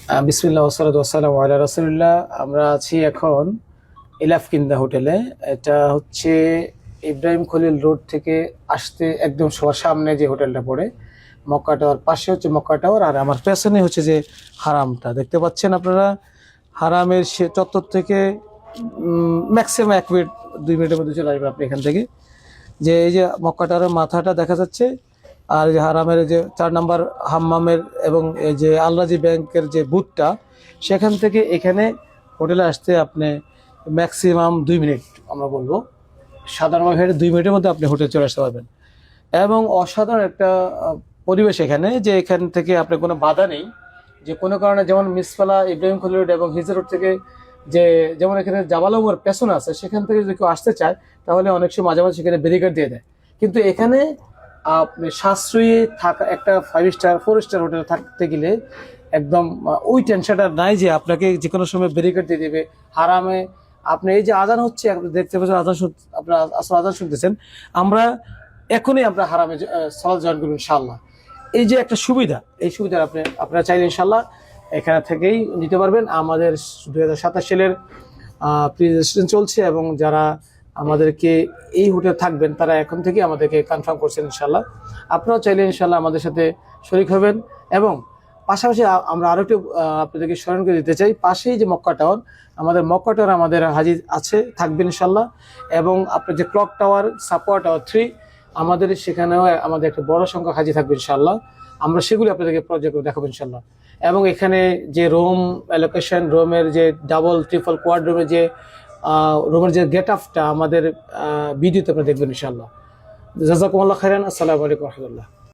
বিসমিল্লাহ ওয়াসসালাতু ওয়াসসালামু আলা রাসূলিল্লাহ। আমরা আছি এখন ইলাফকিন্দা হোটেলে। এটা হচ্ছে ইব্রাহিম খলিল রোড থেকে আসতে একদম সবার সামনে যে হোটেলটা পড়ে, মক্কা টাওয়ার পাশে হচ্ছে মক্কা টাওয়ার, আর আমার পেছনে হচ্ছে যে হারামটা দেখতে পাচ্ছেন আপনারা। হারামের সে চত্বর থেকে ম্যাক্সিমাম 1 মিনিট 2 মিনিটের মধ্যে চলে আসবে আপনি এখান থেকে। যে এই যে মক্কা টাওয়ারের মাথাটা দেখা যাচ্ছে, আর যে হারামের যে 4 নম্বর হাম্মামের এবং এই যে আলরাজি ব্যাংকের যে বুথটা, সেখান থেকে এখানে হোটেলে আসতে আপনি ম্যাক্সিমাম 2 মিনিট, আমরা বলবো সাধারণভাবে 2 মিনিটের মধ্যে আপনি হোটেল চলে আসতে পারবেন। এবং অসাধারণ একটা পরিবেশ এখানে, যে এখান থেকে আপনার কোনো বাধা নেই। যে কোনো কারণে যেমন মিসফালা ইব্রাহিম খলিল রোড এবং হিজর রোড থেকে যে যেমন এখানে জাবাল উমর পেছনে আছে, সেখান থেকে যদি কেউ আসতে চায় তাহলে অনেক সময় মাঝে মাঝে সেখানে ব্যারিকেড দিয়ে দেয়। কিন্তু এখানে আপনি সাশ্রয়ী থাকা একটা 5 স্টার 4 স্টার হোটেলে থাকতে গেলে একদম ওই টেনশনটা নাই যে আপনাকে যে কোনো সময় ব্যারিকেড দিয়ে দেবে। হারামে আপনি এই যে আজান হচ্ছে, আপনি দেখতে পাচ্ছেন আজান, আপনার আসল আজান শুনতেছেন। আমরা এখনই আমরা হারামে সালাত জয়েন করবো ইনশাআল্লাহ। এই যে একটা সুবিধা, এই সুবিধা আপনারা চাইলে ইনশাআল্লাহ এখানে থেকেই নিতে পারবেন। আমাদের 2027 সালের প্রি রেজিস্ট্রেশন চলছে, এবং যারা আমাদেরকে এই হোটেলে থাকবেন তারা এখন থেকে আমাদেরকে কনফার্ম করছেন ইনশাআল্লাহ। আপনারাও চাইলে ইনশাআল্লাহ আমাদের সাথে শরীক হবেন। এবং পাশাপাশি আমরা আরও একটু আপনাদেরকে স্মরণ করে দিতে চাই, পাশেই যে মক্কা টাওয়ার, আমাদের মক্কা টাওয়ার আমাদের হাজি আছে, থাকবেন ইনশাআল্লাহ। এবং আপনার যে ক্লক টাওয়ার, সাপোয়া টাওয়ার 3, আমাদের সেখানেও আমাদের একটা বড় সংখ্যক হাজি থাকবে ইনশাআল্লাহ। আমরা সেগুলি আপনাদেরকে প্রজেক্ট দেখাবো ইনশাআল্লাহ। এবং এখানে যে রুম অ্যালোকেশন, রুমের যে ডাবল ট্রিপল কোয়াড রুমের যে রুমের যে গেট আপটা আমাদের ভিডিওতে আপনারা দেখবেন ইনশাআল্লাহ। জাযাকুমুল্লাহ খাইরান। আসসালামু আলাইকুম ওয়া রাহমাতুল্লাহ।